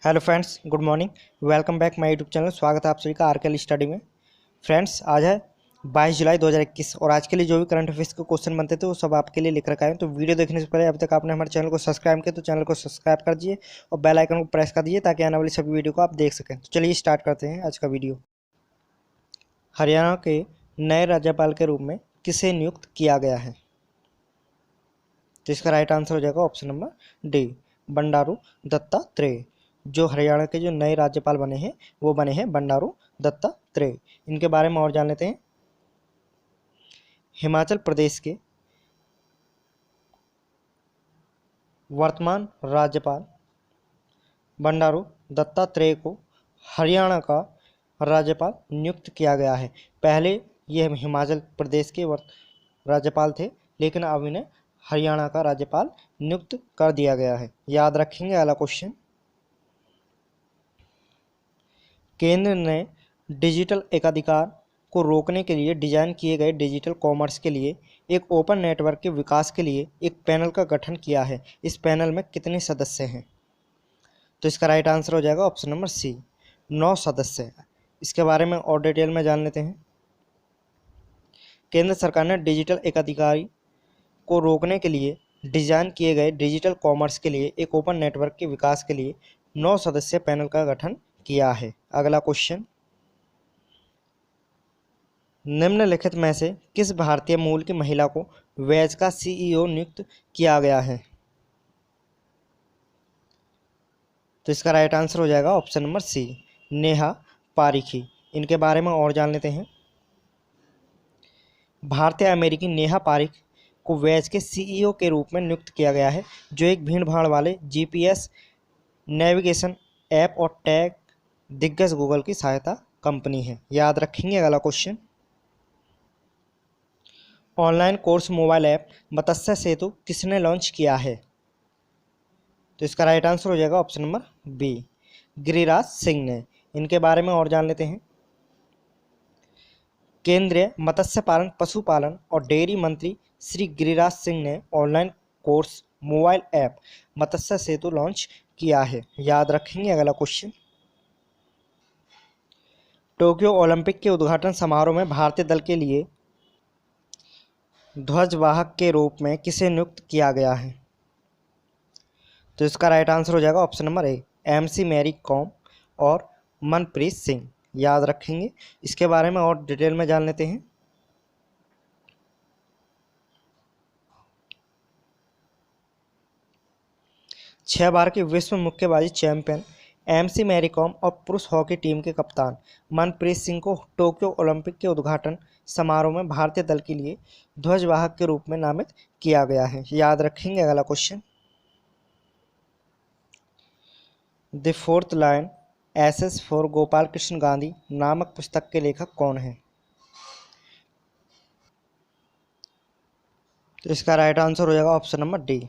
Hello friends, good morning. Welcome back my YouTube channel. स्वागत है आप सभी का आरकेएल स्टडी में। फ्रेंड्स, आज है 22 जुलाई 2021 और आज के लिए जो भी करंट अफेयर्स के क्वेश्चन बनते थे वो सब आपके लिए लिख रखा है। तो वीडियो देखने से पहले अभी तक आपने हमारे चैनल को सब्सक्राइब किया तो चैनल को सब्सक्राइब कर दीजिए और बेल आइकन को प्रेस कर दीजिए ताकि आने वाली सभी वीडियो को आप देख सकें। तो चलिए स्टार्ट करते हैं आज का वीडियो। हरियाणा के नए राज्यपाल के रूप में किसे नियुक्त किया गया है? तो इसका राइट आंसर हो जाएगा option number D, Bandaru Dattatreya. जो हरियाणा के जो नए राज्यपाल बने हैं वो बने हैं बंडारू दत्तात्रेय। इनके बारे में और जान लेते हैं। हिमाचल प्रदेश के वर्तमान राज्यपाल बंडारू दत्तात्रेय को हरियाणा का राज्यपाल नियुक्त किया गया है। पहले ये हिमाचल प्रदेश के राज्यपाल थे, लेकिन अब इन्हें हरियाणा का राज्यपाल नियुक्त कर दिया गया है। याद रखेंगे अगला क्वेश्चन। केंद्र ने डिजिटल एकाधिकार को रोकने के लिए डिजाइन किए गए डिजिटल कॉमर्स के लिए एक ओपन नेटवर्क के विकास के लिए एक पैनल का गठन किया है। इस पैनल में कितने सदस्य हैं? तो इसका राइट आंसर हो जाएगा ऑप्शन नंबर सी, 9 सदस्य। इसके बारे में और डिटेल में जान लेते हैं। केंद्र सरकार ने डिजिटल एकाधिकारी को रोकने के लिए डिजाइन किए गए डिजिटल कॉमर्स के लिए एक ओपन नेटवर्क के विकास के लिए 9 सदस्यीय पैनल का गठन किया है। अगला क्वेश्चन, निम्नलिखित में से किस भारतीय मूल की महिला को वेज का सीईओ नियुक्त किया गया है? तो इसका राइट आंसर हो जाएगा ऑप्शन नंबर सी, नेहा पारिखी। इनके बारे में और जान लेते हैं। भारतीय अमेरिकी नेहा पारिख को वेज के सीईओ के रूप में नियुक्त किया गया है, जो एक भीड़ भाड़ वाले जीपीएस नेविगेशन ऐप और टैग दिग्गज गूगल की सहायता कंपनी है। याद रखेंगे अगला question. Online course mobile app Matsya Setu किसने लॉन्च किया है? तो इसका राइट आंसर हो जाएगा option number B, Giriraj Singh ने। इनके बारे में और जान लेते हैं। केंद्रीय मत्स्य पालन, पशुपालन और डेयरी मंत्री श्री गिरिराज सिंह ने online course mobile app Matsya सेतु लॉन्च किया है। याद रखेंगे अगला क्वेश्चन। टोक्यो ओलंपिक के उद्घाटन समारोह में भारतीय दल के लिए ध्वजवाहक के रूप में किसे नियुक्त किया गया है? तो इसका राइट आंसर हो जाएगा option number A, MC Mary Kom और मनप्रीत सिंह। याद रखेंगे। इसके बारे में और डिटेल में जान लेते हैं। छह बार की विश्व मुक्केबाजी चैंपियन एमसी मैरी कॉम और पुरुष हॉकी टीम के कप्तान मनप्रीत सिंह को टोक्यो ओलंपिक के उद्घाटन समारोह में भारतीय दल के लिए ध्वजवाहक के रूप में नामित किया गया है। याद रखेंगे अगला question. The fourth lion essays for Gopal Krishna Gandhi नामक पुस्तक के लेखक कौन है? तो इसका राइट आंसर हो जाएगा ऑप्शन नंबर डी,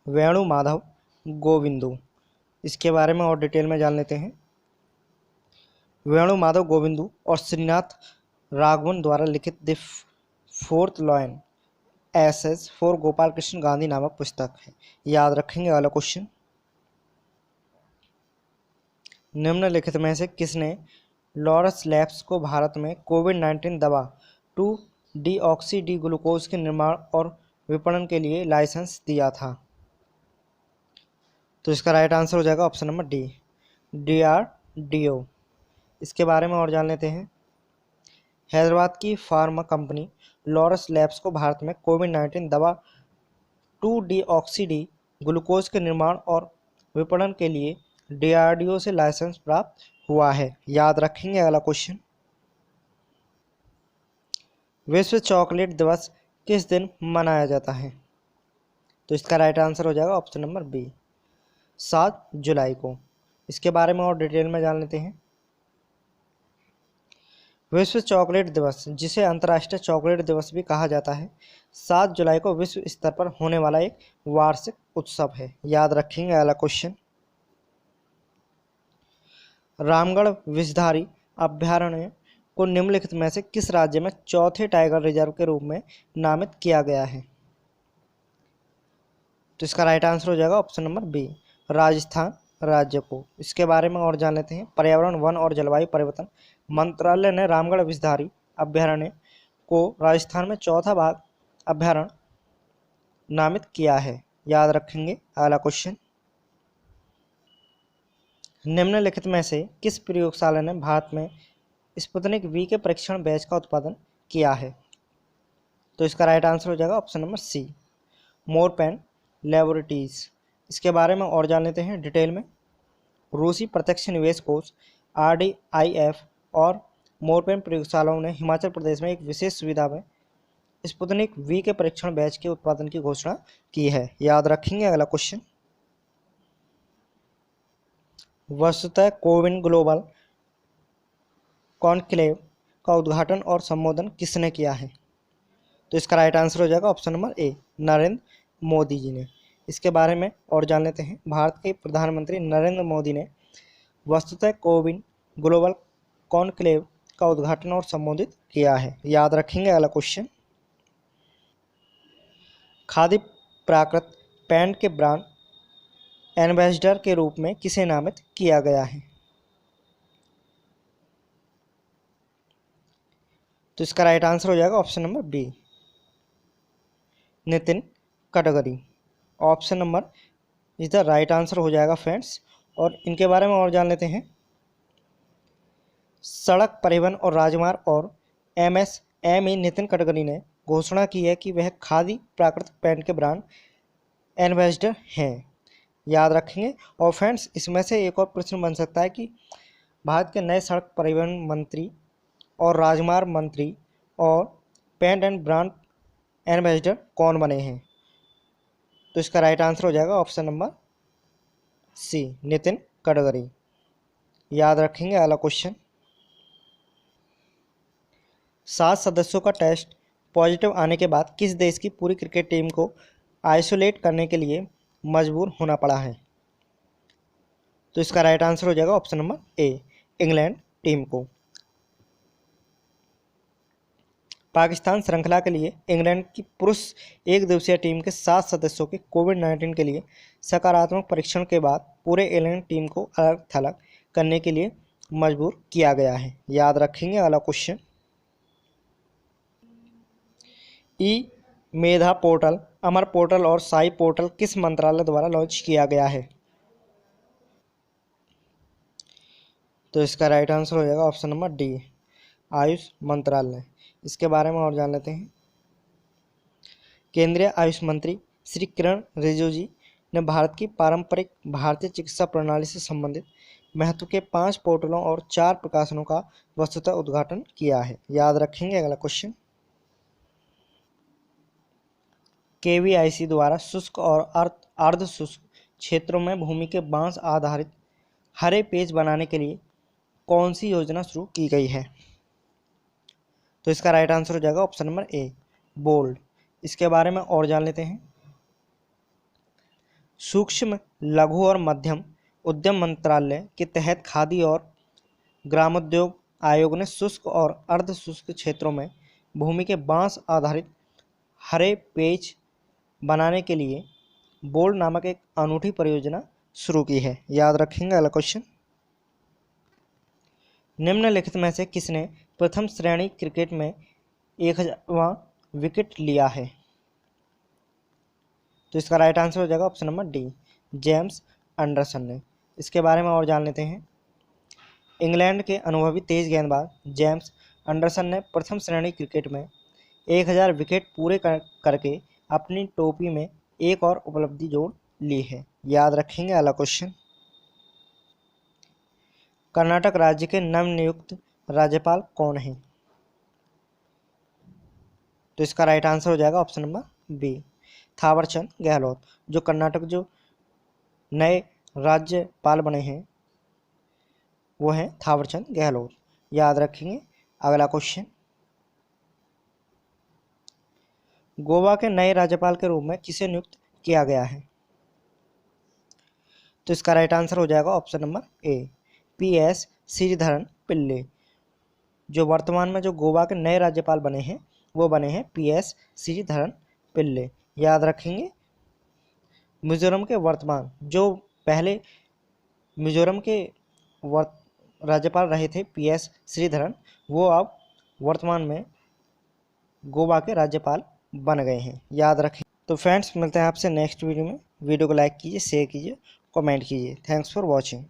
वेणु माधव गोविंदू। इसके बारे में और डिटेल में जान लेते हैं। वेणु माधव गोविंदू और श्रीनाथ राघवन द्वारा लिखित the fourth lion essays for Gopal Krishna Gandhi नामक पुस्तक है। याद रखेंगे अगला क्वेश्चन। निम्नलिखित में से किसने लॉरस लैब्स को भारत में कोविड-19 दवा 2-डीऑक्सी डी ग्लूकोज के निर्माण और विपणन के लिए लाइसेंस दिया था? तो इसका राइट आंसर हो जाएगा ऑप्शन नंबर डी, DRDO। इसके बारे में और जान लेते हैं। हैदराबाद की फार्मा कंपनी लॉरस लैब्स को भारत में कोविड-19 दवा 2-डीऑक्सी डी ग्लूकोज के निर्माण और विपणन के लिए DRDO से लाइसेंस प्राप्त हुआ है। याद रखेंगे अगला क्वेश्चन। विश्व चॉकलेट दिवस किस दिन मनाया जाता है? तो इसका राइट आंसर हो जाएगा ऑप्शन नंबर बी, 7 जुलाई को। इसके बारे में और डिटेल में जान लेते हैं। विश्व चॉकलेट दिवस, जिसे अंतर्राष्ट्रीय चॉकलेट दिवस भी कहा जाता है, 7 जुलाई को विश्व स्तर पर होने वाला एक वार्षिक उत्सव है। याद रखेंगे अगला क्वेश्चन। रामगढ़ विषधारी अभयारण्य को निम्नलिखित में से किस राज्य में चौथे टाइगर रिजर्व के रूप में नामित किया गया है? तो इसका राइट आंसर हो जाएगा ऑप्शन नंबर बी, राजस्थान राज्य को। इसके बारे में और जान लेते हैं। पर्यावरण, वन और जलवायु परिवर्तन मंत्रालय ने रामगढ़ विषधारी अभ्यारण्य को राजस्थान में चौथा भाग अभ्यारण्य नामित किया है। याद रखेंगे। अगला क्वेश्चन, निम्नलिखित में से किस प्रयोगशाला ने भारत में स्पुतनिक वी के परीक्षण बैच का उत्पादन किया है? तो इसका राइट आंसर हो जाएगा ऑप्शन नंबर सी, मोरपैन लेबोरेटरीज। इसके बारे में और जान लेते हैं डिटेल में। रूसी प्रत्यक्ष निवेश कोष RDIF और मोरपैन प्रयोगशालाओं ने हिमाचल प्रदेश में एक विशेष सुविधा में स्पुतनिक वी के परीक्षण बैच के उत्पादन की घोषणा की है। याद रखेंगे। अगला क्वेश्चन, वस्तुतः कोविन ग्लोबल कॉन्क्लेव का उद्घाटन और संबोधन किसने किया है? तो इसका राइट आंसर हो जाएगा option number A, Narendra Modi ji ने। इसके बारे में और जान लेते हैं। भारत के प्रधानमंत्री नरेंद्र मोदी ने वस्तुतः कोविन ग्लोबल कॉन्क्लेव का उद्घाटन और संबोधित किया है। याद रखेंगे। अगला क्वेश्चन, खादी प्राकृत पैंट के ब्रांड एम्बेसडर के रूप में किसे नामित किया गया है? तो इसका राइट आंसर हो जाएगा option number B, Nitin Gadkari. Option number is the right answer हो जाएगा फ्रेंड्स। और इनके बारे में और जान लेते हैं। सड़क परिवहन और राजमार्ग और MSME नितिन गडकरी ने घोषणा की है कि वह खादी प्राकृतिक पैंट के ब्रांड एम्बेसडर हैं। याद रखेंगे। और फ्रेंड्स, इसमें से एक और प्रश्न बन सकता है कि भारत के नए सड़क परिवहन मंत्री और राजमार्ग मंत्री और पेंट एंड ब्रांड एम्बेसडर कौन बने हैं? तो इसका राइट आंसर हो जाएगा option number C, Nitin Gadkari. याद रखेंगे। अगला क्वेश्चन, 7 सदस्यों का टेस्ट पॉजिटिव आने के बाद किस देश की पूरी क्रिकेट टीम को आइसोलेट करने के लिए मजबूर होना पड़ा है? तो इसका राइट आंसर हो जाएगा ऑप्शन नंबर ए, इंग्लैंड टीम को। पाकिस्तान श्रृंखला के लिए इंग्लैंड की पुरुष एक दिवसीय टीम के 7 सदस्यों के कोविड-19 के लिए सकारात्मक परीक्षण के बाद पूरे इंग्लैंड टीम को अलग थलग करने के लिए मजबूर किया गया है। याद रखेंगे। अगला क्वेश्चन, ई मेधा पोर्टल, अमर पोर्टल और साई पोर्टल किस मंत्रालय द्वारा लॉन्च किया गया है? तो इसका राइट आंसर हो जाएगा ऑप्शन नंबर डी, आयुष मंत्रालय। इसके बारे में और जान लेते हैं। केंद्रीय आयुष मंत्री श्री किरण रिजिजू जी ने भारत की पारंपरिक भारतीय चिकित्सा प्रणाली से संबंधित महत्व के 5 पोर्टलों और 4 प्रकाशनों का वस्तुतः उद्घाटन किया है। याद रखेंगे। अगला क्वेश्चन, KVIC द्वारा शुष्क और अर्ध शुष्क क्षेत्रों में भूमि के बांस आधारित हरे पेज बनाने के लिए कौन सी योजना शुरू की गई है? तो इसका राइट आंसर हो जाएगा ऑप्शन नंबर ए, बोल्ड। इसके बारे में और जान लेते हैं। सूक्ष्म, लघु और मध्यम उद्यम मंत्रालय के तहत खादी और ग्रामोद्योग आयोग ने शुष्क और अर्ध शुष्क क्षेत्रों में भूमि के बांस आधारित हरे पेज बनाने के लिए बोल्ड नामक एक अनूठी परियोजना शुरू की है। याद रखेंगे। अगला क्वेश्चन, निम्नलिखित में से किसने प्रथम श्रेणी क्रिकेट में 1000वां विकेट लिया है? तो इसका राइट आंसर हो जाएगा option number D, James Anderson ने। इसके बारे में और जान लेते हैं। इंग्लैंड के अनुभवी तेज गेंदबाज जेम्स एंडरसन ने प्रथम श्रेणी क्रिकेट में 1000 विकेट पूरे करके अपनी टोपी में एक और उपलब्धि जोड़ ली है। याद रखेंगे। अगला क्वेश्चन, कर्नाटक राज्य के नवनियुक्त राज्यपाल कौन हैं? तो इसका राइट आंसर हो जाएगा option number B, Thawarchand Gehlot. जो कर्नाटक जो नए राज्यपाल बने हैं वो हैं थावरचंद गहलोत। याद रखेंगे। अगला क्वेश्चन, गोवा के नए राज्यपाल के रूप में किसे नियुक्त किया गया है? तो इसका राइट आंसर हो जाएगा option number A, PS Sreedharan Pillai. जो वर्तमान में जो गोवा के नए राज्यपाल बने हैं वो बने हैं PS श्रीधरन पिल्ले। याद रखेंगे। मिजोरम के वर्तमान जो पहले मिजोरम के राज्यपाल रहे थे PS श्रीधरन, वो अब वर्तमान में गोवा के राज्यपाल बन गए हैं, याद रखें। तो फ्रेंड्स मिलते हैं आपसे नेक्स्ट वीडियो में। वीडियो को लाइक कीजिए, शेयर कीजिए, कमेंट कीजिए। Thanks for watching.